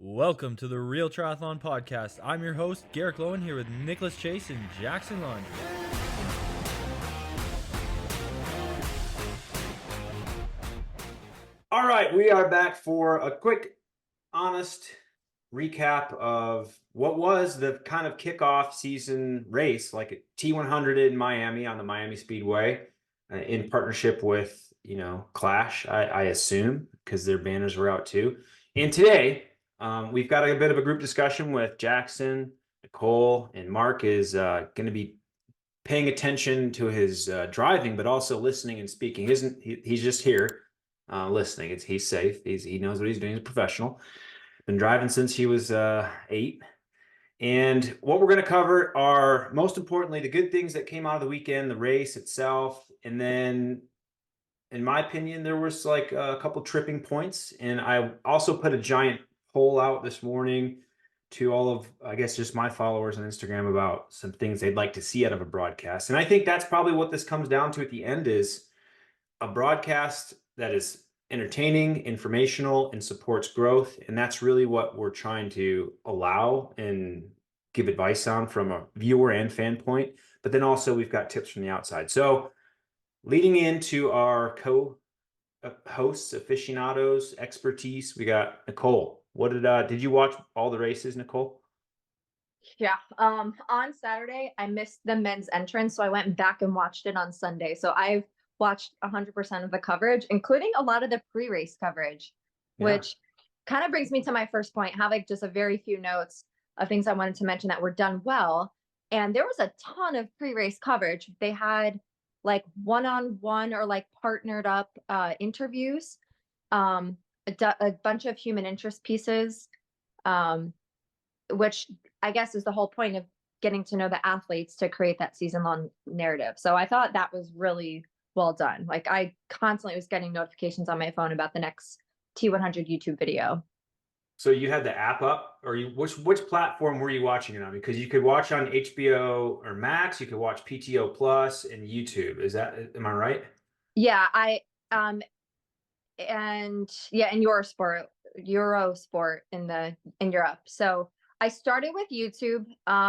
Welcome to the Real Triathlon Podcast. I'm your host, Garrick Lowen, here with Nicholas Chase and Jackson Lund. All right, we are back for a quick, honest recap of what was the kind of kickoff season race, like a T100 in Miami on the Miami Speedway, in partnership with, Clash, I assume, because their banners were out too. And today, we've got a bit of a group discussion with Jackson, Nicole, and Marc is going to be paying attention to his driving, but also listening and speaking. He's just here listening. He's safe. He knows what he's doing. He's a professional. Been driving since he was 8. And what we're going to cover are, most importantly, the good things that came out of the weekend, the race itself, and then, in my opinion, there was like a couple tripping points. And I also put a giant poll out this morning to all of, I guess, just my followers on Instagram about some things they'd like to see out of a broadcast. And I think that's probably what this comes down to at the end, is a broadcast that is entertaining, informational, and supports growth. And that's really what we're trying to allow and give advice on from a viewer and fan point. But then also we've got tips from the outside. So leading into our co-hosts, aficionados, expertise, we got Nicole. What did you watch all the races, Nicole? Yeah. On Saturday, I missed the men's entrance, so I went back and watched it on Sunday. So I've watched 100% of the coverage, including a lot of the pre-race coverage, which kind of brings me to my first point. Have like just a very few notes of things I wanted to mention that were done well. And there was a ton of pre-race coverage. They had like one-on-one or like partnered up interviews, a bunch of human interest pieces, which I guess is the whole point of getting to know the athletes to create that season-long narrative. So I thought that was really well done. Like I constantly was getting notifications on my phone about the next T100 YouTube video. So you had the app up, or which platform were you watching it on? Because you could watch on HBO or Max, you could watch PTO Plus and YouTube. Am I right? Yeah, and yeah, in Eurosport in Europe. So I started with YouTube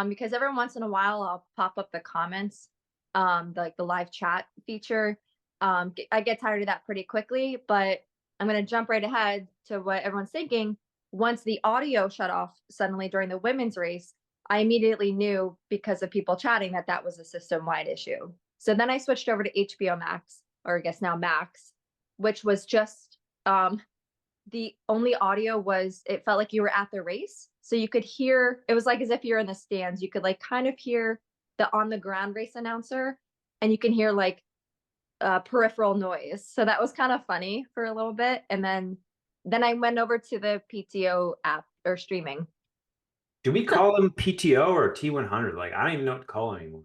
because every once in a while I'll pop up the comments, like the live chat feature. I get tired of that pretty quickly, but I'm going to jump right ahead to what everyone's thinking. Once the audio shut off suddenly during the women's race, I immediately knew, because of people chatting, that that was a system-wide issue. So then I switched over to HBO Max, or I guess now Max, which was just the only audio was, it felt like you were at the race. So you could hear, it was like as if you're in the stands. You could like kind of hear the on the ground race announcer, and you can hear like peripheral noise. So that was kind of funny for a little bit. And then I went over to the PTO app or streaming. Do we call them PTO or T100? Like, I don't even know what to call them anymore.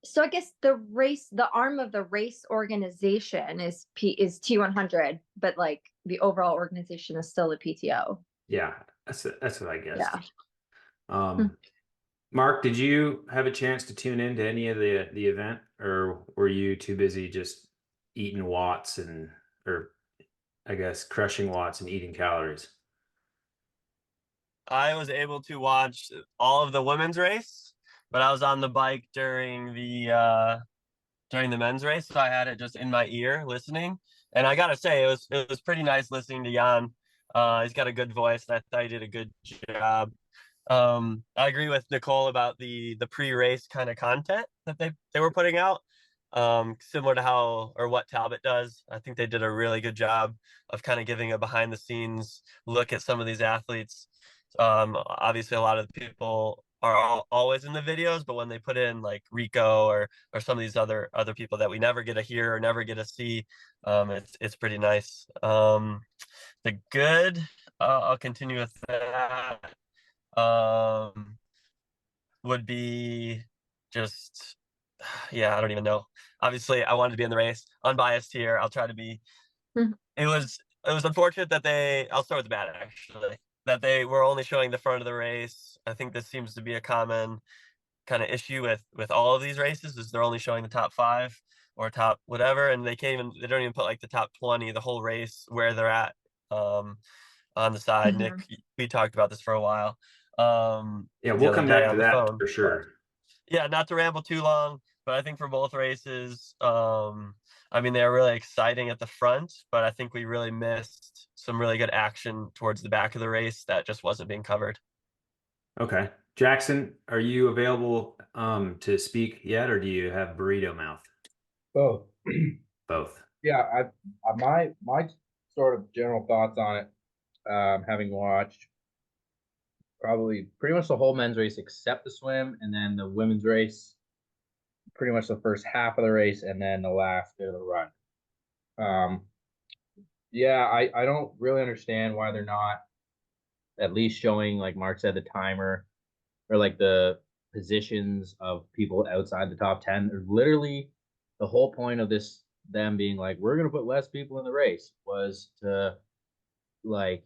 So I guess the arm of the race organization is T100, but like the overall organization is still the PTO. Yeah, that's what I guess. Yeah. Marc, did you have a chance to tune into any of the event, or were you too busy just eating watts or I guess crushing watts and eating calories? I was able to watch all of the women's race, but I was on the bike during the men's race, so I had it just in my ear listening. And I gotta say, it was pretty nice listening to Jan. He's got a good voice, and I thought he did a good job. I agree with Nicole about the pre-race kind of content that they were putting out. Similar to how or what Talbot does. I think they did a really good job of kind of giving a behind the scenes look at some of these athletes. Obviously a lot of the people are always in the videos, but when they put in like Rico or some of these other people that we never get to hear or never get to see, it's pretty nice. The good, I'll continue with that. Would be just, yeah, I don't even know. Obviously, I wanted to be in the race. Unbiased here. I'll try to be. It was unfortunate that I'll start with the bad, actually. That they were only showing the front of the race. I think this seems to be a common kind of issue with all of these races, is they're only showing the top 5 or top whatever, and they don't even put like the top 20, the whole race, where they're at. on the side. Nick, Mhm. we talked about this for a while. Yeah, The we'll other come day back to on the that phone. for sure. Yeah, not to ramble too long, but I think for both races, I mean, they were really exciting at the front, but I think we really missed some really good action towards the back of the race that just wasn't being covered. Okay. Jackson, are you available to speak yet, or do you have burrito mouth? Both. Both. Yeah, my sort of general thoughts on it, having watched probably pretty much the whole men's race except the swim, and then the women's race, pretty much the first half of the race, and then the last bit of the run. Um, yeah, I don't really understand why they're not at least showing, like Mark said, the timer or like the positions of people outside the top 10. They're literally the whole point of this, them being like, we're going to put less people in the race, was to like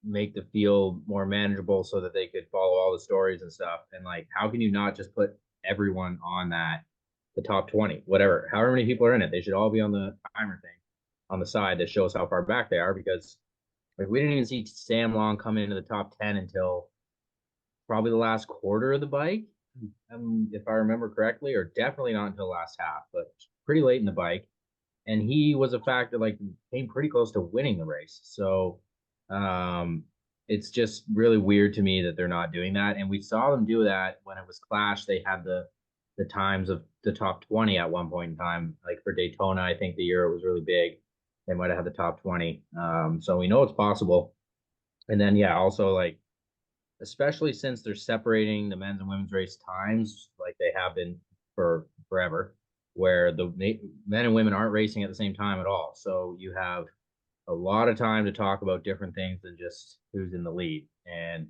make the field more manageable so that they could follow all the stories and stuff. And like, how can you not just put everyone on that, the top 20, whatever, however many people are in it? They should all be on the timer thing on the side that shows how far back they are, because like we didn't even see Sam Long come into the top 10 until probably the last quarter of the bike, if I remember correctly, or definitely not until the last half, but pretty late in the bike. And he was a factor, like came pretty close to winning the race. So it's just really weird to me that they're not doing that. And we saw them do that when it was Clash. They had the times of the top 20 at one point in time. Like for Daytona, I think the year it was really big, they might have had the top 20. So we know it's possible. And then yeah, also like especially since they're separating the men's and women's race times like they have been for forever, where the men and women aren't racing at the same time at all. So you have a lot of time to talk about different things than just who's in the lead. And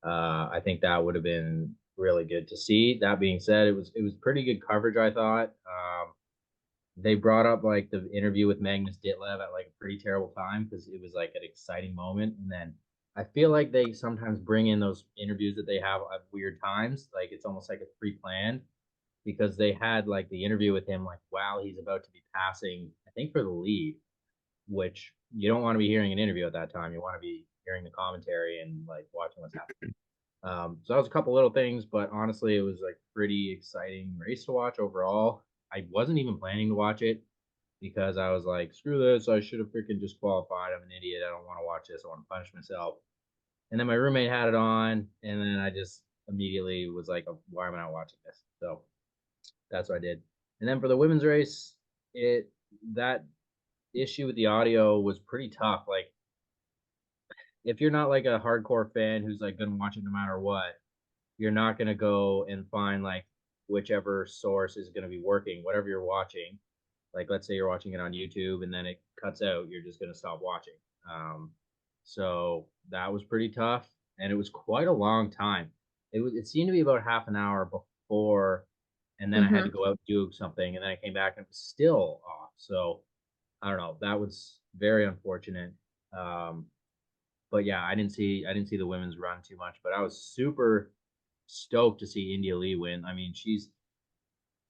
I think that would have been really good to see. That being said, it was pretty good coverage, I thought. They brought up like the interview with Magnus Ditlev at like a pretty terrible time because it was like an exciting moment. And then I feel like they sometimes bring in those interviews that they have at weird times. Like it's almost like it's pre-planned, because they had like the interview with him like while he's about to be passing, I think for the lead, which you don't want to be hearing an interview at that time. You want to be hearing the commentary and like watching what's happening. So that was a couple little things, but honestly, it was like pretty exciting race to watch overall. I wasn't even planning to watch it because I was like, screw this. I should have freaking just qualified. I'm an idiot. I don't want to watch this. I want to punish myself. And then my roommate had it on, and then I just immediately was like, oh, why am I not watching this? So that's what I did. And then for the women's race, that issue with the audio was pretty tough. Like if you're not like a hardcore fan who's like gonna watch it no matter what, you're not gonna go and find like whichever source is gonna be working, whatever you're watching. Like let's say you're watching it on YouTube and then it cuts out, you're just gonna stop watching. So that was pretty tough, and it was quite a long time. It seemed to be about half an hour before, and then I had to go out and do something, and then I came back and it was still off. So I don't know. That was very unfortunate. Um, but yeah, I didn't see the women's run too much, but I was super stoked to see India Lee win. I mean,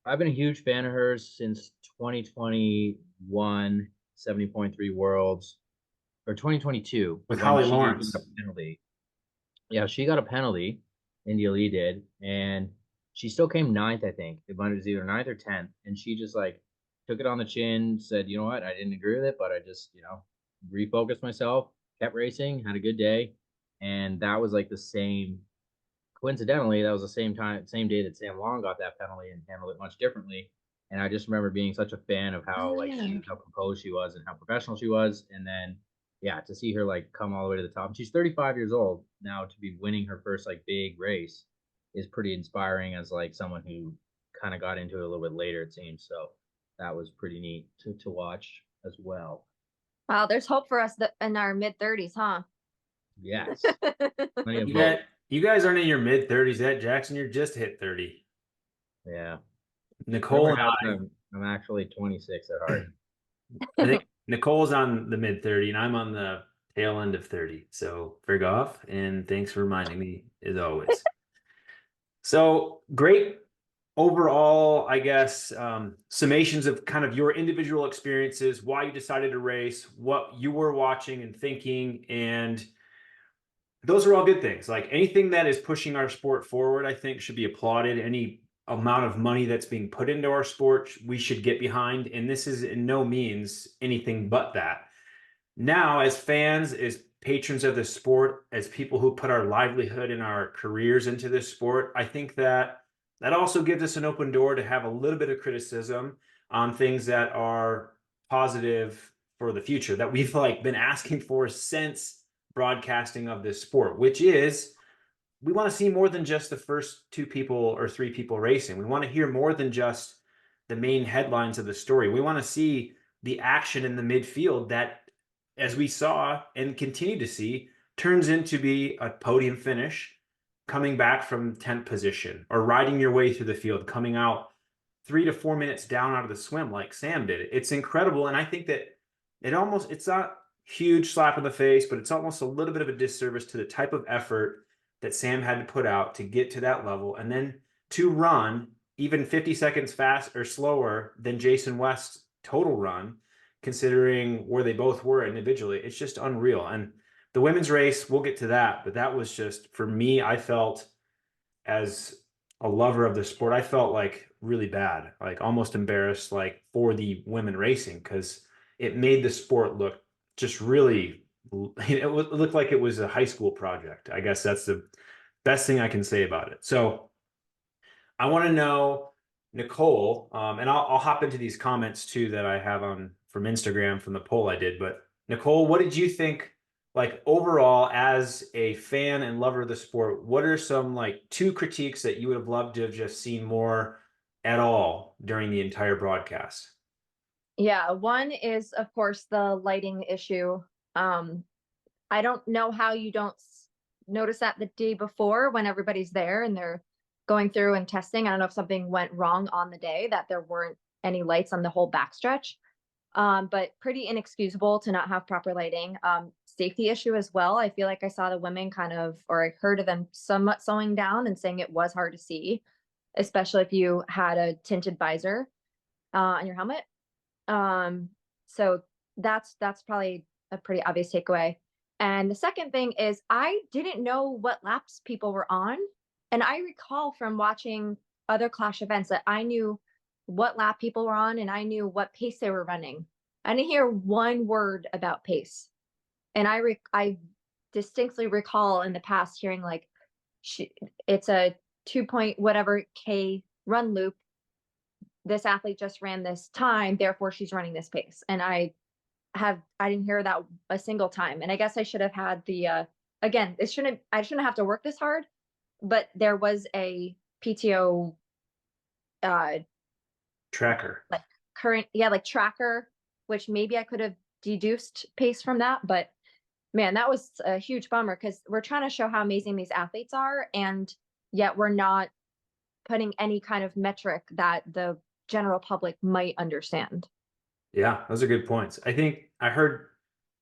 I've been a huge fan of hers since 2021 70.3 Worlds, or 2022 With when Holly she Lawrence. got a penalty. Yeah, she got a penalty. India Lee did, and she still came ninth. I think it was either ninth or 10th, and she just like took it on the chin, said, "You know what? I didn't agree with it, but I just refocused myself, kept racing, had a good day." And that was like the same. Coincidentally, that was the same day that Sam Long got that penalty and handled it much differently. And I just remember being such a fan of how how composed she was and how professional she was. And then yeah, to see her like come all the way to the top. She's 35 years old now. To be winning her first like big race is pretty inspiring as like someone who kind of got into it a little bit later, it seems. So that was pretty neat to watch as well. Wow, there's hope for us in our mid-30s, huh? Yes. Plenty of You guys aren't in your mid 30s yet, Jackson. You're just hit 30. Yeah. Nicole and I I'm actually 26 at heart. I think Nicole's on the mid 30 and I'm on the tail end of 30. So frig off, and thanks for reminding me as always. So great overall, I guess, summations of kind of your individual experiences, why you decided to race, what you were watching and thinking, and those are all good things. Like anything that is pushing our sport forward, I think should be applauded. Any amount of money that's being put into our sport, we should get behind. And this is in no means anything but that. Now, as fans, as patrons of the sport, as people who put our livelihood and our careers into this sport, I think that that also gives us an open door to have a little bit of criticism on things that are positive for the future that we've like been asking for since broadcasting of this sport, which is we want to see more than just the first two people or three people racing. We want to hear more than just the main headlines of the story. We want to see the action in the midfield that, as we saw and continue to see, turns into be a podium finish, coming back from 10th position, or riding your way through the field, coming out 3 to 4 minutes down out of the swim like Sam did. It's incredible. And I think that it's not huge slap in the face, but it's almost a little bit of a disservice to the type of effort that Sam had to put out to get to that level, and then to run even 50 seconds fast or slower than Jason West's total run, considering where they both were individually. It's just unreal. And the women's race, we'll get to that, but that was just, for me, I felt, as a lover of the sport, I felt like really bad, like almost embarrassed, like for the women racing, because it made the sport look just really, it looked like it was a high school project. I guess that's the best thing I can say about it. So I want to know, Nicole, and I'll hop into these comments too that I have on from Instagram from the poll I did. But Nicole, what did you think, like overall, as a fan and lover of the sport? What are some like two critiques that you would have loved to have just seen more at all during the entire broadcast? Yeah, one is of course the lighting issue. I don't know how you don't notice that the day before when everybody's there and they're going through and testing. I don't know if something went wrong on the day that there weren't any lights on the whole backstretch. But pretty inexcusable to not have proper lighting. Safety issue as well. I feel like I saw the women kind of, or I heard of them somewhat slowing down and saying it was hard to see, especially if you had a tinted visor on your helmet. So that's probably a pretty obvious takeaway. And the second thing is I didn't know what laps people were on. And I recall from watching other Clash events that I knew what lap people were on and I knew what pace they were running. I didn't hear one word about pace. And I distinctly recall in the past hearing like it's a 2 point whatever K run loop. This athlete just ran this time, therefore she's running this pace. And I didn't hear that a single time. And I guess I should have had the again, I shouldn't have to work this hard, but there was a PTO Tracker. like current, yeah, like tracker, which maybe I could have deduced pace from that. But man, that was a huge bummer because we're trying to show how amazing these athletes are, and yet we're not putting any kind of metric that the general public might understand. Yeah, those are good points. I think I heard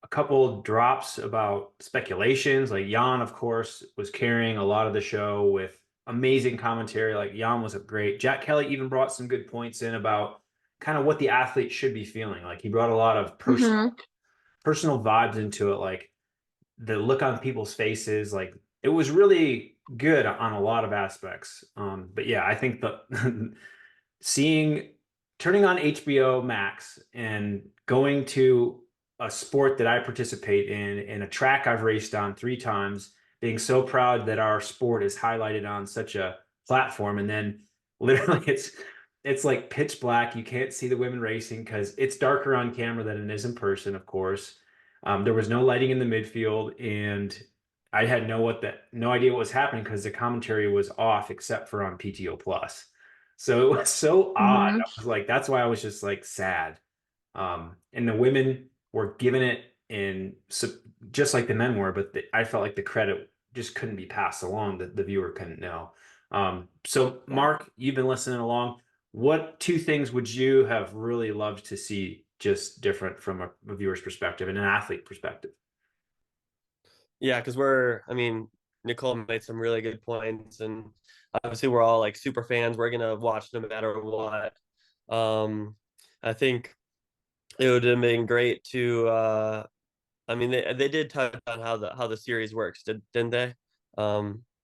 a couple drops about speculations. Like Jan, of course, was carrying a lot of the show with amazing commentary. Like Jan was great. Jack Kelly even brought some good points in about kind of what the athlete should be feeling. Like he brought a lot of personal vibes into it, like the look on people's faces. Like it was really good on a lot of aspects. But yeah, I think the turning on HBO Max and going to a sport that I participate in a track I've raced on 3 times, being so proud that our sport is highlighted on such a platform, and then literally it's like pitch black. You can't see the women racing because it's darker on camera than it is in person, of course. There was no lighting in the midfield, and I had no idea what was happening because the commentary was off except for on PTO Plus. So it was so odd. I was like, that's why I was just like sad. And the women were giving it in just like the men were, but I felt like the credit just couldn't be passed along that the viewer couldn't know. So Marc, you've been listening along. What 2 things would you have really loved to see just different from a viewer's perspective and an athlete perspective? Yeah, because I mean, Nicole made some really good points, and obviously we're all like super fans. We're gonna watch no matter what. I think it would have been great to. I mean, they did touch on how the series works, didn't they?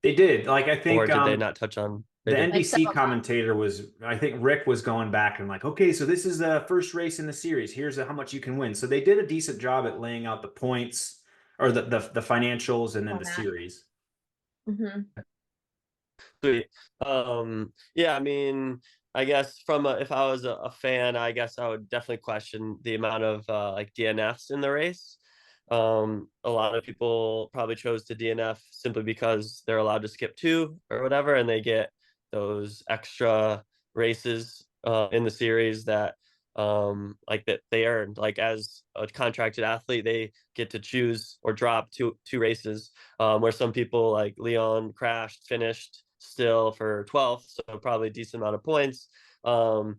They did. Like, I Or think did they not touch on? They the did. Like NBC several times. commentator was, I think Rick was going back and like, okay, so this is the first race in the series. Here's how much you can win. So they did a decent job at laying out the points or the financials and then the Format. series. Mm-hmm. Sweet. Yeah, I mean, I guess if I was a fan, I guess I would definitely question the amount of like DNFs in the race. A lot of people probably chose to DNF simply because they're allowed to skip two or whatever, and they get those extra races in the series that like that they earned. Like as a contracted athlete, they get to choose or drop two races. Where some people like Leon crashed, finished still for 12th, so probably a decent amount of points. So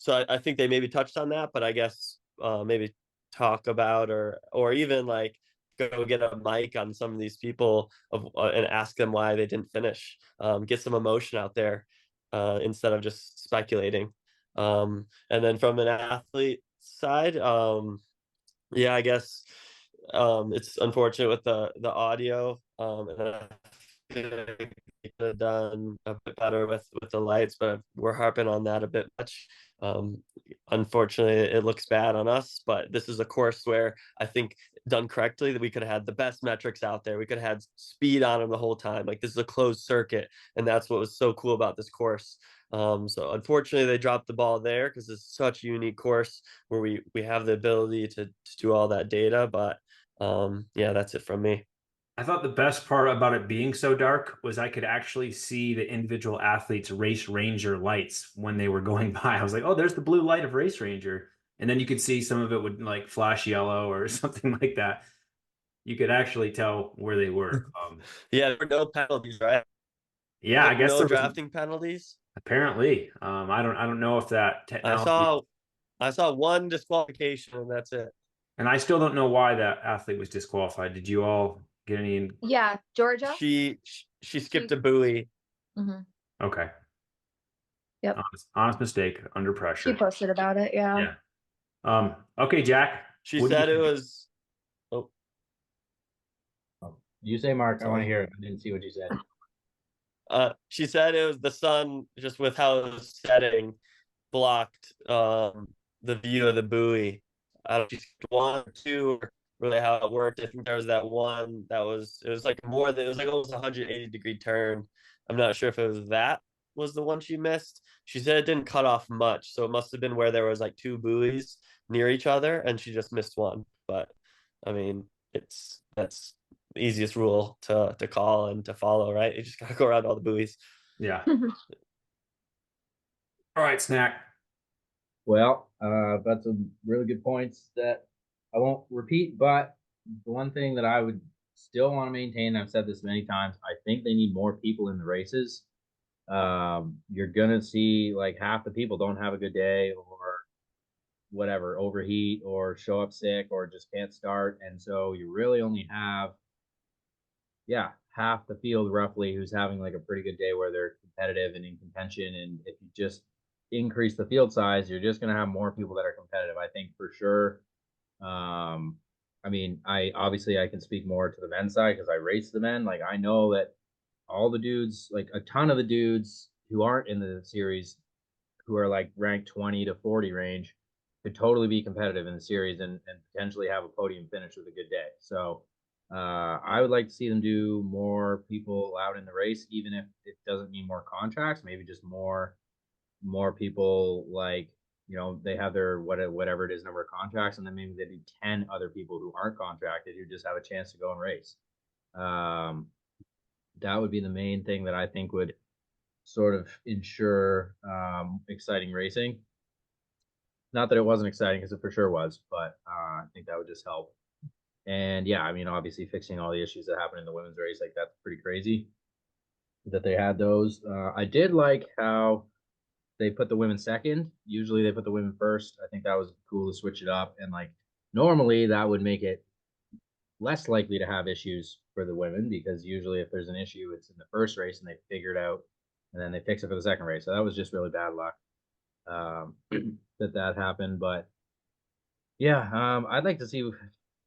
I think they maybe touched on that, but I guess maybe talk about or even like go get a mic on some of these people and ask them why they didn't finish. Get some emotion out there instead of just speculating. And then from an athlete side, yeah, I guess it's unfortunate with the audio. And I feel like they could have done a bit better with the lights, but we're harping on that a bit much. Um, Unfortunately, it looks bad on us, but this is a course where I think done correctly that we could have had the best metrics out there. We could have had speed on them the whole time. Like this is a closed circuit, and that's what was so cool about this course. So unfortunately, they dropped the ball there because it's such a unique course where we have the ability to do all that data. But yeah, that's it from me. I thought the best part about it being so dark was I could actually see the individual athletes' race ranger lights when they were going by. I was like, oh, there's the blue light of race ranger. And then you could see some of it would like flash yellow or something like that. You could actually tell where they were. Yeah, there were no penalties, right? Yeah, I guess No there was drafting penalties. apparently. I don't know if that I technology, saw I saw one disqualification and that's it. and I still don't know why that athlete was disqualified. Did you all get any? Yeah, Georgia. She skipped a buoy. Mm-hmm. Okay. Yep. Honest mistake under She pressure. posted about it. Yeah. Yeah. Okay, Jack, She what do you said it think? was oh, Oh, you say, Mark. I want to sorry. hear it. I didn't see what you said. She said it was the sun just with how it was setting blocked the view of the buoy. I don't know if she skipped one or two or really how it worked. I think there was that one that was it was like more than it was like almost 180-degree turn. I'm not sure if it was that was the one she missed. She said it didn't cut off much, so it must have been where there was like two buoys near each other and she just missed one. But I mean, that's the easiest rule to call and to follow, right? You just gotta go around all the buoys. Yeah. All right, Snack. Well, that's some really good points that I won't repeat, but the one thing that I would still want to maintain, I've said this many times, I think they need more people in the races. You're gonna see like half the people don't have a good day or whatever, overheat or show up sick or just can't start. And so you really only have, yeah, half the field roughly who's having like a pretty good day where they're competitive and in contention. And if you just increase the field size, you're just going to have more people that are competitive. I think for sure. I mean, I obviously I can speak more to the men's side because I race the men. Like I know that all the dudes, like a ton of the dudes who aren't in the series, who are like ranked 20 to 40 range, could totally be competitive in the series and potentially have a podium finish with a good day. So I would like to see them do more people out in the race, even if it doesn't mean more contracts, maybe just more people like they have their whatever it is number of contracts, and then maybe they do 10 other people who aren't contracted who just have a chance to go and race. That would be the main thing that I think would sort of ensure exciting racing. Not that it wasn't exciting, because it for sure was, but I think that would just help. And yeah, I mean, obviously fixing all the issues that happened in the women's race, like that's pretty crazy that they had those. I did like how they put the women second. Usually they put the women first. I think that was cool to switch it up. And like normally that would make it less likely to have issues for the women, because usually if there's an issue, it's in the first race and they figure it out and then they fix it for the second race. So that was just really bad luck that happened. But yeah, I'd like to see.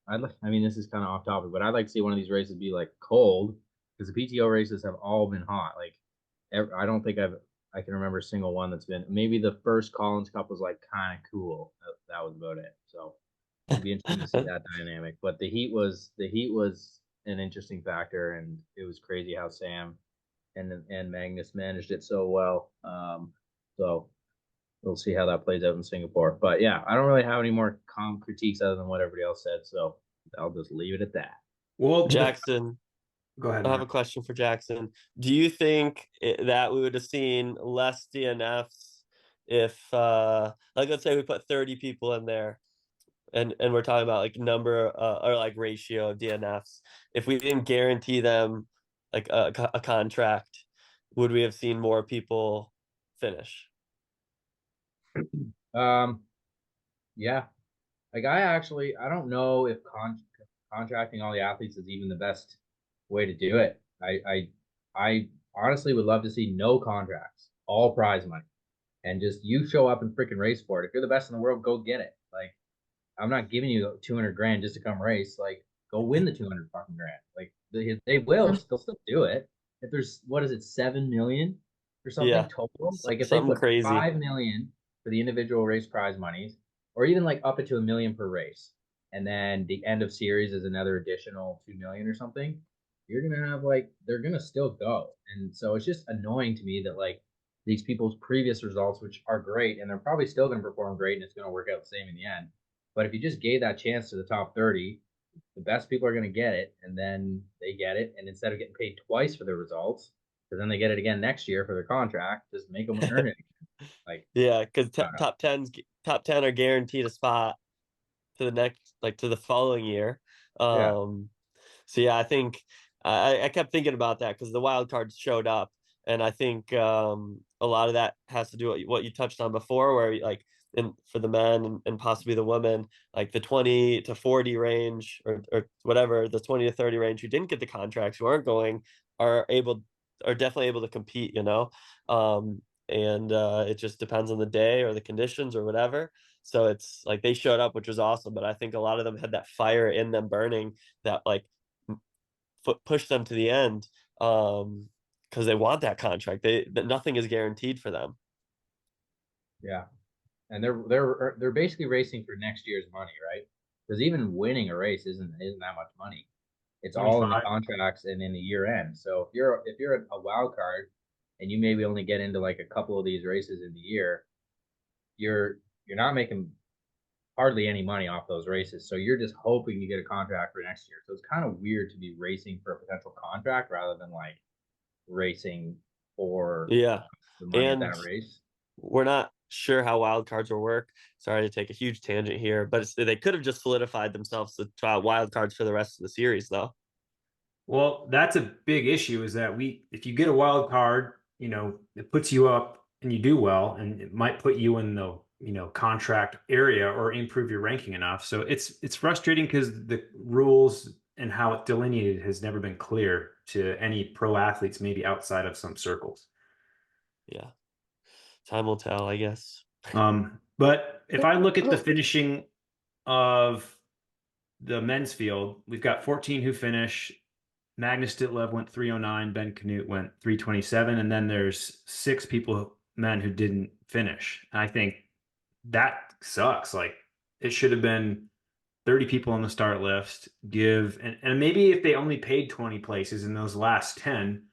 I mean, this is kind of off topic, but I'd like to see one of these races be like cold, because the PTO races have all been hot. Like, I don't think I can remember a single one that's been. Maybe the first Collins Cup was like kind of cool. That was about it. So it'd be interesting to see that dynamic. But the heat was an interesting factor, and it was crazy how Sam and Magnus managed it so well. So we'll see how that plays out in Singapore. But yeah, I don't really have any more critiques other than what everybody else said. So I'll just leave it at that. Well, Jackson, go ahead. I have a Mark. question for Jackson. Do you think that we would have seen less DNFs if, like, let's say we put 30 people in there, and we're talking about like number or like ratio of DNFs. If we didn't guarantee them like a contract, would we have seen more people finish? Yeah, like I don't know if contracting all the athletes is even the best way to do it. I honestly would love to see no contracts, all prize money, and just you show up and freaking race for it. If you're the best in the world, go get it. Like, I'm not giving you 200 grand just to come race. Like, go win the 200 fucking grand. Like, they will Mhm. they'll still do it. If there's, what is it, 7 million or something Yeah, total? Like, if they something put crazy. 5 million for the individual race prize monies, or even like up it to 1 million per race, and then the end of series is another additional 2 million or something, you're gonna have, like, they're gonna still go. And so it's just annoying to me that, like, these people's previous results, which are great, and they're probably still going to perform great, and it's going to work out the same in the end. But if you just gave that chance to the top 30, the best people are going to get it, and then they get it. And instead of getting paid twice for their results, because then they get it again next year for their contract, just make them earn it. Like, Yeah, because top 10 are guaranteed a spot to the next, like, to the following year. yeah, So yeah, I think I kept thinking about that because the wild cards showed up, and I think a lot of that has to do with what you touched on before, where like in for the men and possibly the women, like the 20 to 40 range, or whatever, the 20 to 30 range, who didn't get the contracts, who aren't going, are able are definitely able to compete, um, and it just depends on the day or the conditions or whatever. So it's like they showed up, which was awesome, but I think a lot of them had that fire in them burning that like push them to the end, because they want that contract. That nothing is guaranteed for them. yeah. And they're basically racing for next year's money, right? Because even winning a race isn't that much money. It's all in the 25. contracts and in the year end. So if you're a wild card and you maybe only get into like a couple of these races in the year, you're not making hardly any money off those races. So you're just hoping you get a contract for next year. So it's kind of weird to be racing for a potential contract rather than like racing for Yeah, the money at and that race. we're not sure how wild cards will work. Sorry to take a huge tangent here, but they could have just solidified themselves to try wild cards for the rest of the series, though. Well, that's a big issue is that if you get a wild card, it puts you up and you do well, and it might put you in the, contract area or improve your ranking enough. So it's frustrating because the rules and how it's delineated has never been clear to any pro athletes, maybe outside of some circles. Yeah, time will tell, I guess. But if I look at the Who- finishing of the men's field, we've got 14 who finish. Magnus Ditlev went 309, Ben Canute went 327, and then there's 6 men who didn't finish. I think that sucks. Like, it should have been 30 people on the start list. And maybe if they only paid 20 places in those last 10,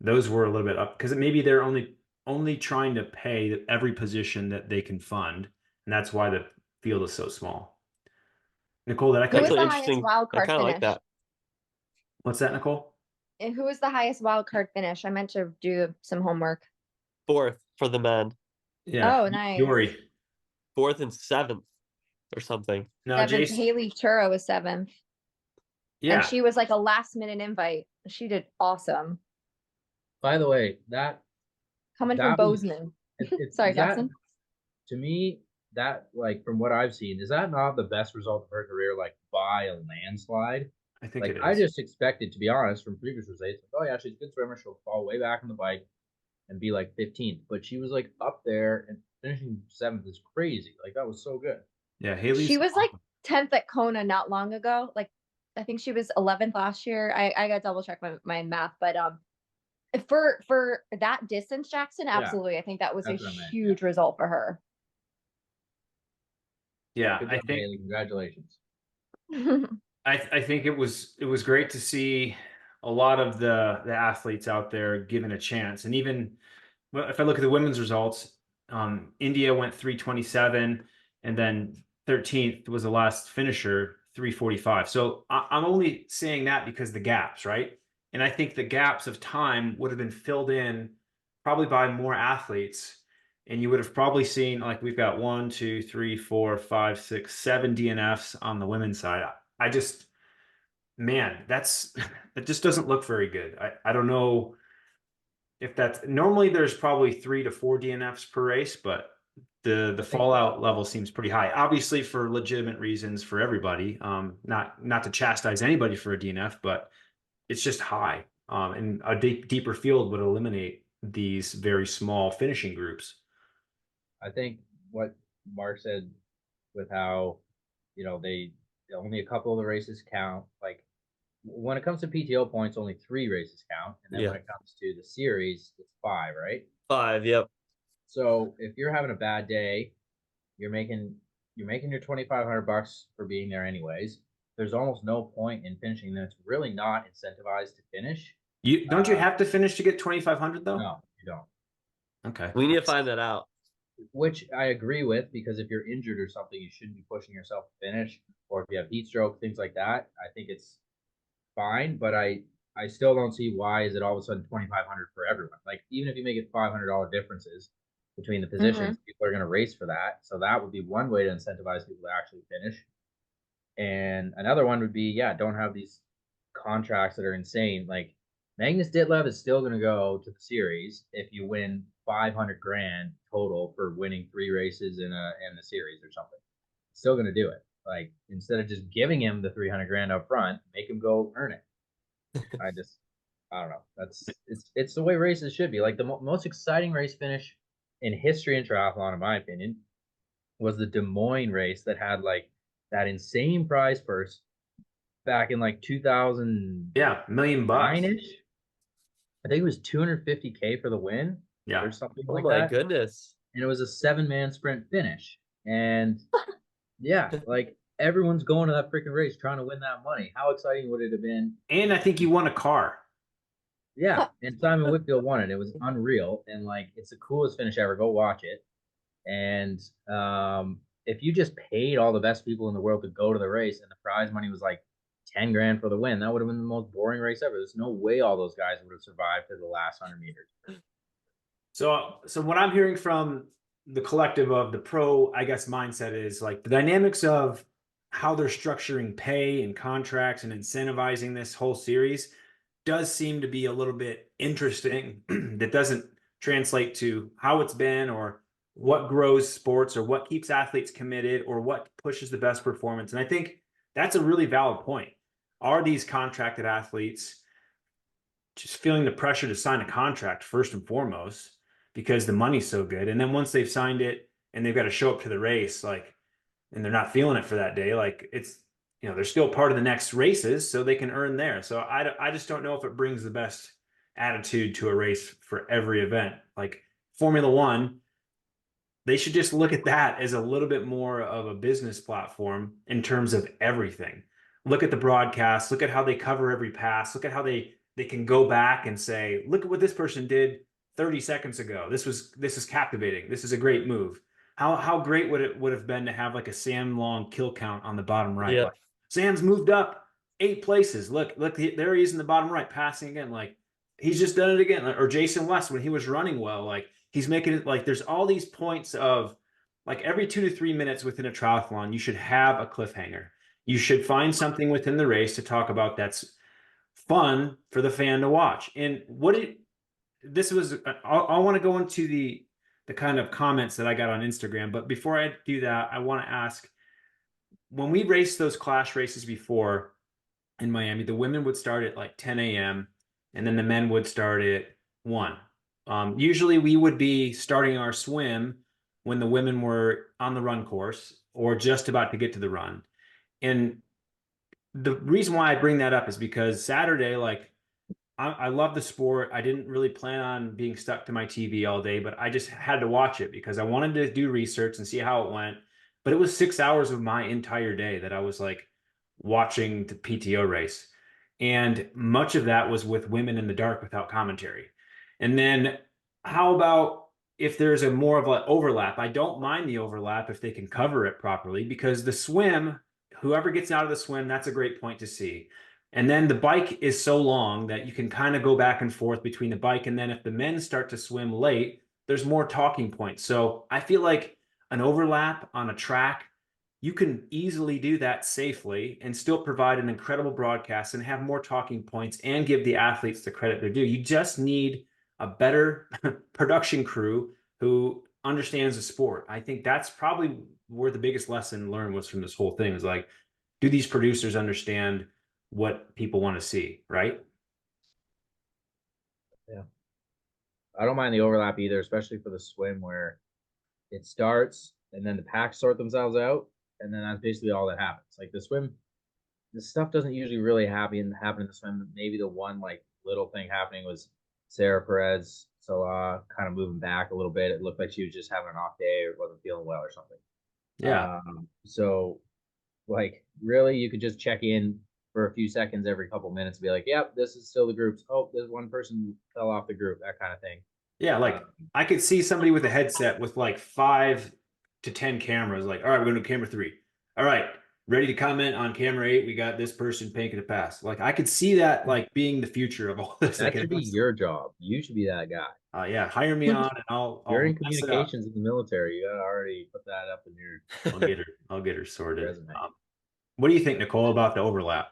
those were a little bit up, because maybe they're only trying to pay every position that they can fund, and that's why the field is so small. Nicole, did I cut Who you is Actually, the off? highest interesting. wild I card kind of like finish? that. What's that, Nicole? And who is the highest wild card finish? I meant to do some homework. Fourth for the men, Yeah, Oh, nice. Yuri. fourth and seventh or something. No, Seventh. Jace. Haley Churro was 7th. And Yeah. she was like a last minute invite. She did awesome. By the way, that Coming from that was Bozeman. Sorry, is that, Jackson. to me, that, like, from what I've seen, is that not the best result of her career, like by a landslide? I think Like it I is. just expected, to be honest, from previous results, like, oh yeah, she's a good swimmer. She'll fall way back on the bike and be like 15th, but she was like up there and finishing 7th is crazy. Like that was so good. Yeah, She Haley's was like 10th at Kona not long ago. Like I think she was 11th last year. I got to double check my math, but for that distance, Jackson, Yeah, absolutely. I think that was a that's what I meant. huge result for her. yeah, Good I job, think Haley. Congratulations. I think it was great to see a lot of the athletes out there given a chance. And even if I look at the women's results, India went 327, and then 13th was the last finisher, 345. So I'm only saying that because the gaps, right? And I think the gaps of time would have been filled in probably by more athletes. And you would have probably seen, like, we've got 1, 2, 3, 4, 5, 6, 7 DNFs on the women's side. I just, man, that just doesn't look very good. I don't know if that's normally there's probably 3 to 4 DNFs per race, but the fallout level seems pretty high. Obviously for legitimate reasons for everybody. Not to chastise anybody for a DNF, but it's just high. And a deeper field would eliminate these very small finishing groups. I think what Mark said with how, they only a couple of the races count. Like when it comes to PTO points, only 3 races count, and then when it comes to the series, it's 5, right? 5, yep. So if you're having a bad day, you're making your $2,500 for being there anyways. There's almost no point in finishing. Then it's really not incentivized to finish. You don't you have to finish to get 2,500 though? No, you don't. Okay. We need to find that out. Which I agree with, because if you're injured or something, you shouldn't be pushing yourself to finish. Or if you have heat stroke, things like that, I think it's fine. But I still don't see why is it all of a sudden 2,500 for everyone. Like even if you make it $500 differences between the positions, people are going to race for that. So that would be one way to incentivize people to actually finish. And another one would be, yeah, don't have these contracts that are insane. Like Magnus Ditlev is still going to go to the series if you win 500 grand total for winning 3 races in a series or something. Still going to do it. Like instead of just giving him the 300 grand up front, make him go earn it. I don't know. It's the way races should be. Like the most exciting race finish in history in triathlon, in my opinion, was the Des Moines race that had like that insane prize purse back in like 2009-ish. Yeah, $1 million. I think it was 250K for the win. Yeah. Or something Oh like my that. goodness. And it was a 7-man sprint finish. And yeah, like everyone's going to that freaking race trying to win that money. How exciting would it have been? And I think you won a car. Yeah, and Simon Whitfield won it. It was unreal, and like it's the coolest finish ever. Go watch it. And if you just paid all the best people in the world to go to the race, and the prize money was like 10 grand for the win, that would have been the most boring race ever. There's no way all those guys would have survived to the last 100 meters. So what I'm hearing from the collective of the pro, I guess, mindset is like the dynamics of how they're structuring pay and contracts and incentivizing this whole series does seem to be a little bit interesting. That doesn't translate to how it's been or what grows sports or what keeps athletes committed or what pushes the best performance. And I think that's a really valid point. Are these contracted athletes just feeling the pressure to sign a contract first and foremost because the money's so good? And then once they've signed it and they've got to show up to the race, like, and they're not feeling it for that day, like it's, they're still part of the next races so they can earn there. So I just don't know if it brings the best attitude to a race for every event. Like Formula One, they should just look at that as a little bit more of a business platform in terms of everything. Look at the broadcast, look at how they cover every pass, look at how they can go back and say, look at what this person did 30 seconds ago. This is captivating. This is a great move. How great would have been to have like a Sam Long kill count on the bottom right. Yep. Like, Sam's moved up 8 places. Look, there he is in the bottom right, passing again. Like he's just done it again. Or Jason West when he was running well, like he's making it. Like there's all these points of like every 2 to 3 minutes within a triathlon, you should have a cliffhanger. You should find something within the race to talk about that's fun for the fan to watch. And I want to go into the kind of comments that I got on Instagram. But before I do that, I want to ask, when we raced those clash races before, in Miami, the women would start at like 10 a.m. and then the men would start at 1. Usually we would be starting our swim when the women were on the run course or just about to get to the run. And the reason why I bring that up is because Saturday, like, I love the sport. I didn't really plan on being stuck to my TV all day, but I just had to watch it because I wanted to do research and see how it went. But it was 6 hours of my entire day that I was like watching the PTO race. And much of that was with women in the dark without commentary. And then how about if there's a more of an overlap? I don't mind the overlap if they can cover it properly, because the swim, whoever gets out of the swim, that's a great point to see. And then the bike is so long that you can kind of go back and forth between the bike. And then if the men start to swim late, there's more talking points. So I feel like an overlap on a track, you can easily do that safely and still provide an incredible broadcast and have more talking points and give the athletes the credit they're due. You just need a better production crew who understands the sport. I think that's probably where the biggest lesson learned was from this whole thing, is like, do these producers understand what people want to see, right? Yeah. I don't mind the overlap either, especially for the swim where it starts and then the packs sort themselves out, and then that's basically all that happens. Like the swim, this stuff doesn't usually really happen in the swim. Maybe the one like little thing happening was Sarah Perez kind of moving back a little bit. It looked like she was just having an off day or wasn't feeling well or something. Yeah. So like really you could just check in for a few seconds every couple minutes and be like, yep, this is still the groups. Oh, there's one person fell off the group, that kind of thing. Yeah, like I could see somebody with a headset with like 5 to 10 cameras, like, all right, we're going to camera 3. All right, ready to comment on camera 8. We got this person paying a pass. Like I could see that like being the future of all this. That Like, should be your job. You should be that guy. yeah, hire me on and I'll You're in mess it up. communications in the military. You gotta already put that up in your I'll get her sorted. resume. What do you think, Nicole, about the overlap?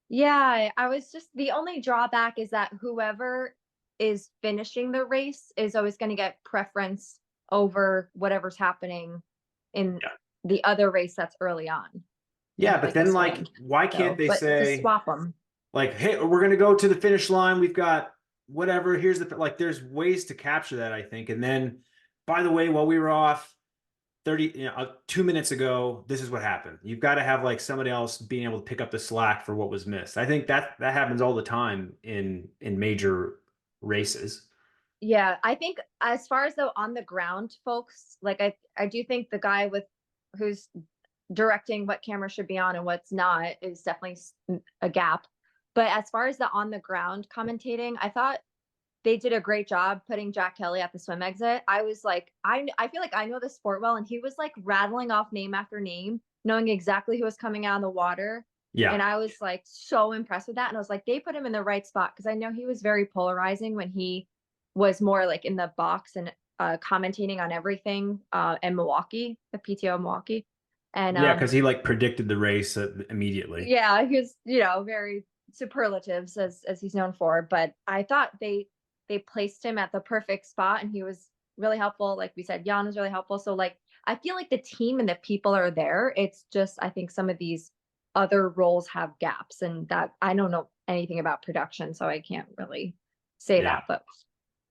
Yeah, I was just, the only drawback is that whoever is finishing the race is always going to get preference over whatever's happening in Yeah. the other race that's early on. Yeah, in, but like, the then like, swim. why can't they But say just swap them? like, hey, we're going to go to the finish line. We've got whatever. Here's the, like, there's ways to capture that, I think. And then, by the way, while we were off 2 minutes ago, this is what happened. You've got to have like somebody else being able to pick up the slack for what was missed. I think that happens all the time in major races. Yeah, I think as far as the on the ground folks, like I do think the guy who's directing what camera should be on and what's not is definitely a gap. But as far as the on the ground commentating, I thought they did a great job putting Jack Kelly at the swim exit. I was like, I feel like I know the sport well, and he was like rattling off name after name, knowing exactly who was coming out of the water. Yeah. And I was like so impressed with that. And I was like, they put him in the right spot, because I know he was very polarizing when he was more like in the box and commentating on everything in Milwaukee, the PTO Milwaukee. And yeah, because he like predicted the race immediately. Yeah, he was, very superlatives as he's known for. But I thought they placed him at the perfect spot, and he was really helpful. Like we said, Jan was really helpful. So like I feel like the team and the people are there. It's just I think some of these other roles have gaps, and that I don't know anything about production, so I can't really say that. But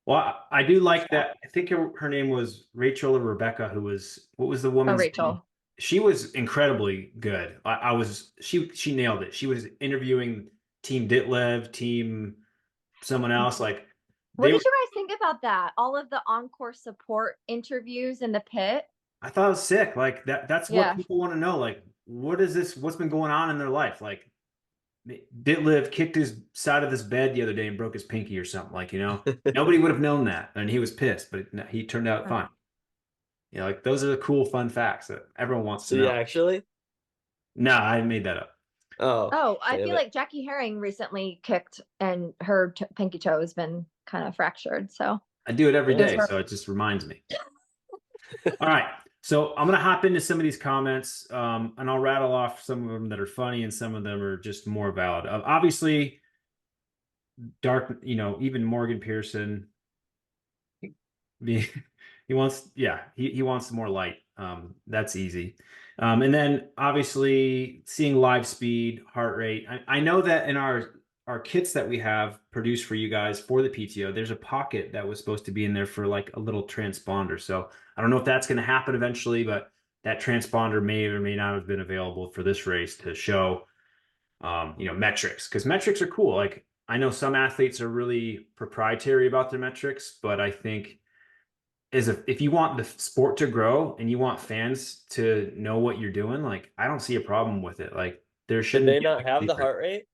well, I do like that. I think her name was Rachel or Rebecca, who was, what was the woman's Rachel. name? She was incredibly good. She nailed it. She was interviewing Team Ditlev, team someone else. Like, what did you guys think about that? All of the encore support interviews in the pit. I thought it was sick. Like that's what people want to know. Like, what is this? What's been going on in their life? Like, Ditlev kicked his side of this bed the other day and broke his pinky or something. Like, nobody would have known that, and he was pissed, but he turned out fine. Like those are the cool, fun facts that everyone wants to know. Actually? No, I made that up. Oh, I feel like Jackie Herring recently kicked, and her pinky toe has been kind of fractured. So I do it every day, so it just reminds me. All right, so I'm gonna hop into some of these comments, and I'll rattle off some of them that are funny, and some of them are just more valid. Obviously, even Morgan Pearson. He wants, he wants more light. That's easy. And then obviously seeing live speed, heart rate. I know that in our kits that we have produced for you guys for the PTO, there's a pocket that was supposed to be in there for like a little transponder. So I don't know if that's going to happen eventually, but that transponder may or may not have been available for this race to show, metrics, because metrics are cool. Like I know some athletes are really proprietary about their metrics, but I think if you want the sport to grow and you want fans to know what you're doing, like I don't see a problem with it. Like there Did shouldn't they be a not big have the secret. heart rate?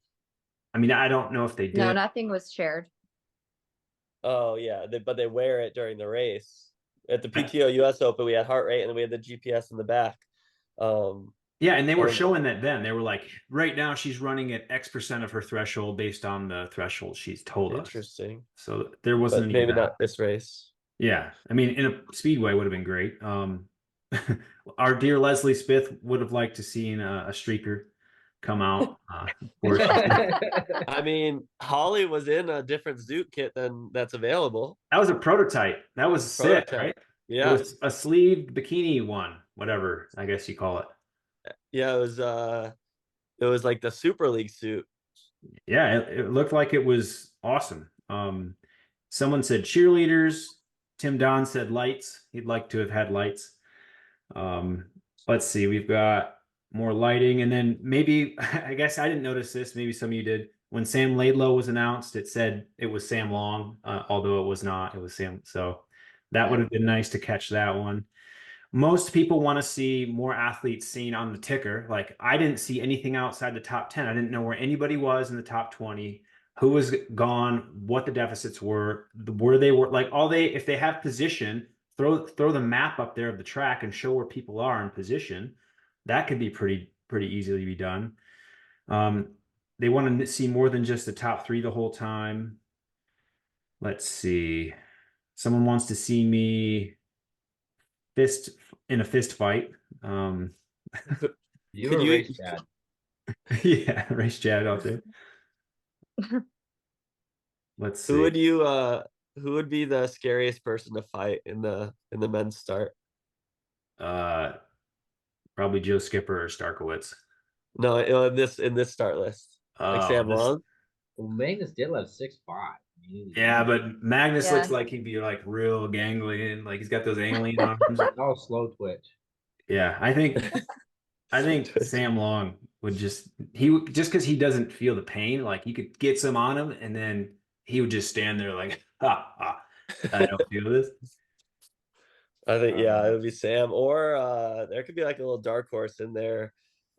I mean, I don't know if they No, did. nothing was shared. Oh yeah, but they wear it during the race. At the PTO US Open, we had heart rate and then we had the GPS in the back. Yeah, and they were Oh. showing that then. They were like, right now she's running at X% of her threshold based on the threshold she's told us. Interesting. So there wasn't But any of maybe that. not this race. Yeah, I mean, in a speedway would have been great. Our dear Leslie Smith would have liked to seen a streaker come out. Of course. I mean, Holly was in a different Zoot kit than that's available. That was a prototype. That was sick, Prototype. right? Yeah. It was a sleeved bikini one, whatever I guess you call it. Yeah, it was like the Super League suit. Yeah, it looked like it was awesome. Someone said cheerleaders. Tim Don said lights. He'd like to have had lights. Let's see. We've got more lighting, and then maybe I guess I didn't notice this. Maybe some of you did. When Sam Laidlow was announced, it said it was Sam Long, although it was not. It was Sam. So that would have been nice to catch that one. Most people want to see more athletes seen on the ticker. Like I didn't see anything outside the top 10. I didn't know where anybody was in the top 20, who was gone, what the deficits were, where they were. Like if they have position, throw the map up there of the track and show where people are in position. That could be pretty easily be done. They want to see more than just the top 3 the whole time. Let's see. Someone wants to see me in a fist fight. You Could were you- race dad. Yeah, race Chad out there. Let's see. Who would be the scariest person to fight in the men's start? Probably Joe Skipper or Starkowitz. No, in this start list. Like Sam Long? Well, Magnus did have 6'5". Yeah, but Magnus Yeah. looks like he'd be like real gangly and like he's got those alien arms. Oh, slow twitch. Yeah, I think Sam Long would just because he doesn't feel the pain, like you could get some on him and then he would just stand there like, I don't feel this. I think it would be Sam, or there could be like a little dark horse in there.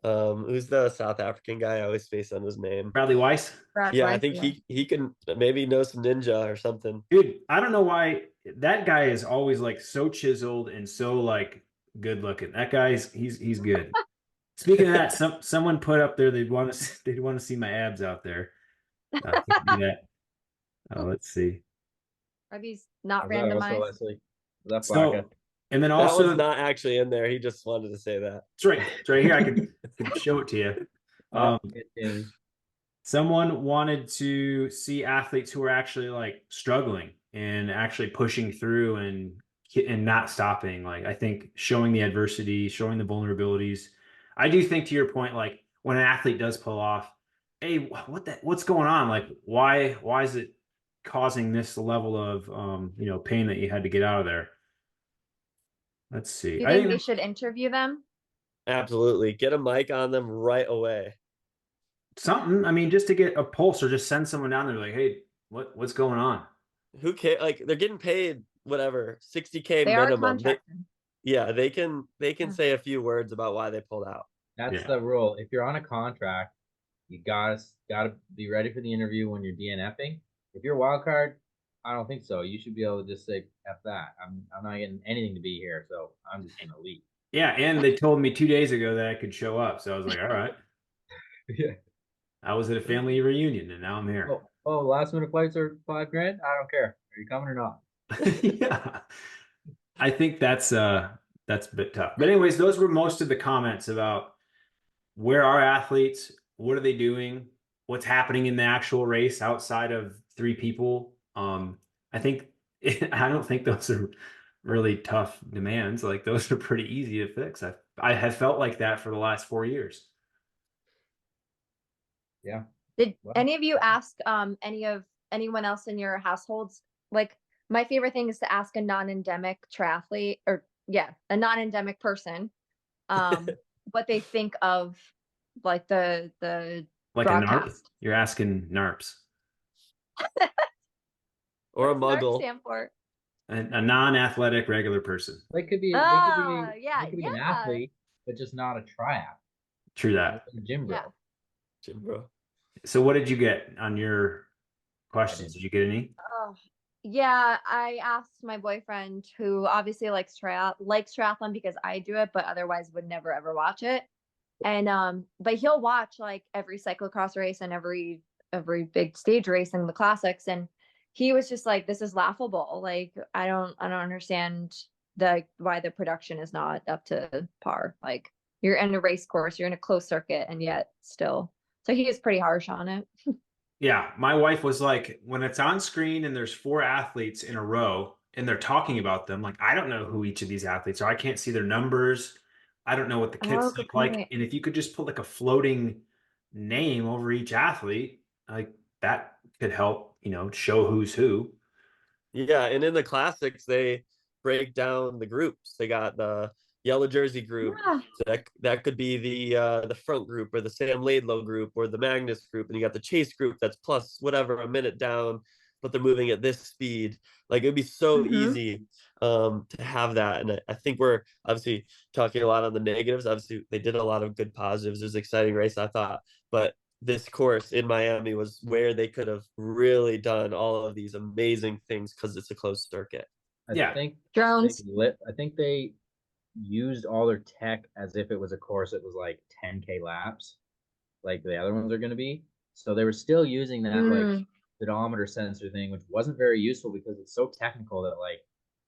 Who's the South African guy? I always face on his name. Bradley Weiss. Yeah, I think he can maybe know some ninja or something. Dude, I don't know why that guy is always like so chiseled and so like good looking. That guy's he's good. Speaking of that, someone put up there they'd want to see my abs out there. Can't do that. Let's see. Are these not Was that also randomized? Leslie? Was that So, Flacco? and then That also was not actually in there. He just wanted to say that. it's right here. I can show it to you. It Someone wanted to see athletes who are actually like struggling and actually pushing through and not stopping. Like I think showing the adversity, showing the vulnerabilities. I do think to your point, like when an athlete does pull off, hey, what's going on? Like why is it causing this level of pain that you had to get out of there? Let's see. Do you think they should interview them? Absolutely. Get a mic on them right away. Something. I mean, just to get a pulse or just send someone down there like, hey, what's going on? Who cares? Like they're getting paid whatever, 60K They are minimum. contracted. They can Yeah. say a few words about why they pulled out. That's the rule. If you're on a contract, you gotta be ready for the interview when you're DNFing. If you're a wild card, I don't think so. You should be able to just say F that. I'm not getting anything to be here, so I'm just gonna leave. Yeah, and they told me 2 days ago that I could show up, so I was like, all right. Yeah. I was at a family reunion, and now I'm here. Oh, last minute flights are $5,000. I don't care. Are you coming or not? Yeah, I think that's a bit tough. But anyways, those were most of the comments about where are athletes, what are they doing, what's happening in the actual race outside of 3 people. I think I don't think those are really tough demands. Like those are pretty easy to fix. I have felt like that for the last 4 years. Yeah. Did Well. any of you ask anyone else in your households? Like, my favorite thing is to ask a non-endemic triathlete, or a non-endemic person, what they think of like the Like a NARP? broadcast. You're asking NARPs. Or a What's NARP muggle. stand for? A non-athletic regular person. They could be, Yeah, they could be an athlete, but just not a triathlete. True that. A gym bro. Yeah. Jim, bro. So what did you get on your questions? Did you get any? Oh, yeah. I asked my boyfriend, who obviously likes triathlon because I do it, but otherwise would never ever watch it. And but he'll watch like every cyclocross race and every big stage race in the classics, and he was just like, this is laughable. Like, I don't understand why the production is not up to par. Like, you're in a race course, you're in a closed circuit, and yet still. So he is pretty harsh on it. Yeah, my wife was like, when it's on screen and there's 4 athletes in a row and they're talking about them, like, I don't know who each of these athletes are. I can't see their numbers. I don't know what the kits Oh, good look like. point. And if you could just put like a floating name over each athlete, like that could help, show who's who. Yeah, and in the classics, they break down the groups. They got the yellow jersey group. Yeah. So that could be the front group, or the Sam Laidlow group, or the Magnus group, and you got the chase group that's plus whatever a minute down, but they're moving at this speed. Like, it'd be so easy to have that. And I think we're obviously talking a lot on the negatives. Obviously, they did a lot of good positives. It was an exciting race, I thought, but this course in Miami was where they could have really done all of these amazing things because it's a closed circuit. Yeah. Drones. I think they used all their tech as if it was a course that was like 10K laps, like the other ones are going to be. So they were still using that like speedometer sensor thing, which wasn't very useful because it's so technical that like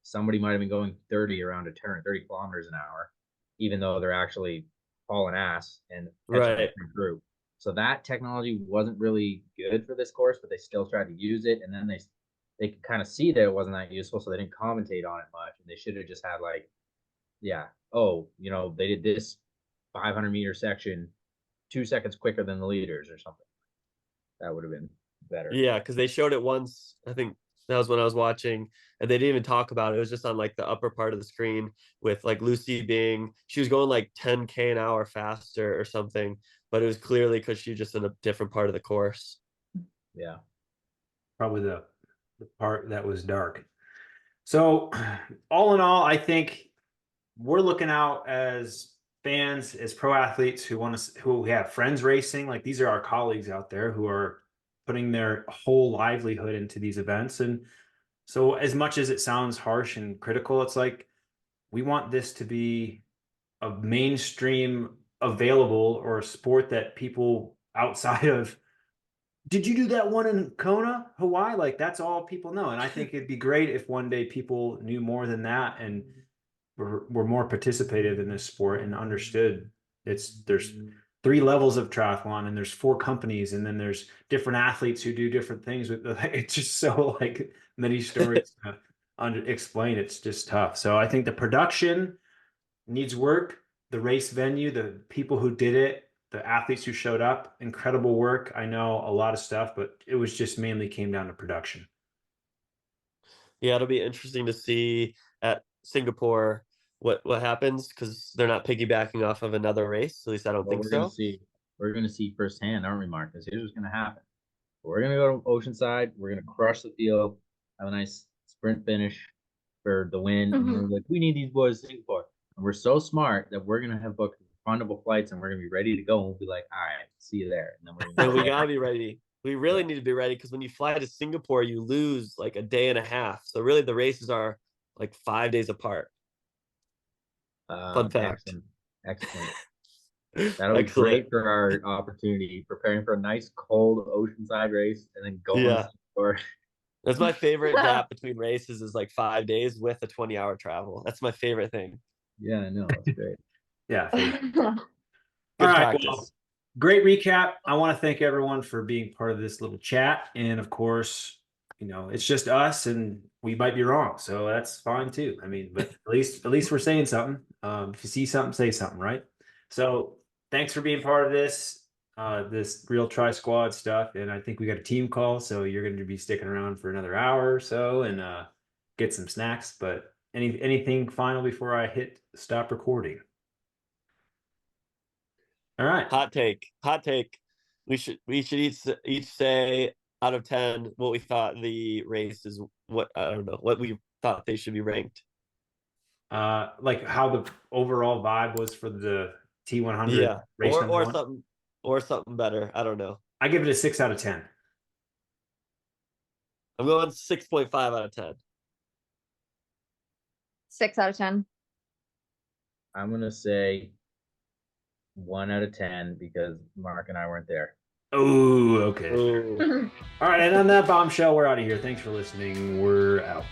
somebody might have been going 30 around a turn, 30 kilometers an hour, even though they're actually hauling ass and Right through. So that technology wasn't really good for this course, but they still tried to use it. And then they could kind of see that it wasn't that useful, so they didn't commentate on it much. And they should have just had like, they did this 500-meter section 2 seconds quicker than the leaders or something. That would have been better. Yeah, because they showed it once. I think that was when I was watching, and they didn't even talk about it. It was just on like the upper part of the screen with like Lucy she was going like 10K an hour faster or something, but it was clearly because she's just in a different part of the course. Yeah. Probably the part that was dark. So all in all, I think we're looking out as fans, as pro athletes who have friends racing. Like, these are our colleagues out there who are putting their whole livelihood into these events. And so as much as it sounds harsh and critical, it's like, we want this to be a mainstream available, or a sport that people outside of, did you do that one in Kona, Hawaii? Like, that's all people know. And I think it'd be great if one day people knew more than that and were more participative in this sport and understood there's 3 levels of triathlon, and there's 4 companies, and then there's different athletes who do different things with it's just so like many stories to explain. It's just tough. So I think the production needs work, the race venue, the people who did it, the athletes who showed up, incredible work. I know a lot of stuff, but it was just mainly came down to production. Yeah, it'll be interesting to see at Singapore what happens, because they're not piggybacking off of another race. At least I don't think so. We're gonna see firsthand, aren't we, Mark? Because here's what's gonna happen. We're gonna go to Oceanside. We're gonna crush the field, have a nice sprint finish for the win, and we're like, we need these boys to Singapore. And we're so smart that we're gonna have booked refundable flights, and we're gonna be ready to go. And we'll be like, all right, see you there. And then we're gonna we gotta be ready. We really need to be ready, because when you fly to Singapore, you lose like a day and a half. So really, the races are like 5 days apart. Fun fact. Excellent. That'll be great for our opportunity, preparing for a nice cold Oceanside race and then going to Singapore. That's my favorite gap between races, is like 5 days with a 20-hour travel. That's my favorite thing. Yeah, I know. That's great. Yeah. Good All right, practice. well, great recap. I want to thank everyone for being part of this little chat. And of course, you know, it's just us, and we might be wrong, so that's fine too. I mean, but at least we're saying something. If you see something, say something, right? So thanks for being part of this Real Tri Squad stuff, and I think we got a team call, so you're going to be sticking around for another hour or so and get some snacks. But anything final before I hit stop recording? All right. Hot take. We should each say out of 10 what we thought the race is. What I don't know what we thought they should be ranked. Like how the overall vibe was for the T100 Yeah, race number or one? something better. I don't know. I give it a 6 out of 10. I'm going 6.5 out of 10. 6 out of 10. I'm gonna say 1 out of 10 because Mark and I weren't there. Oh, okay. Ooh. All right, and on that bombshell, we're out of here. Thanks for listening. We're out.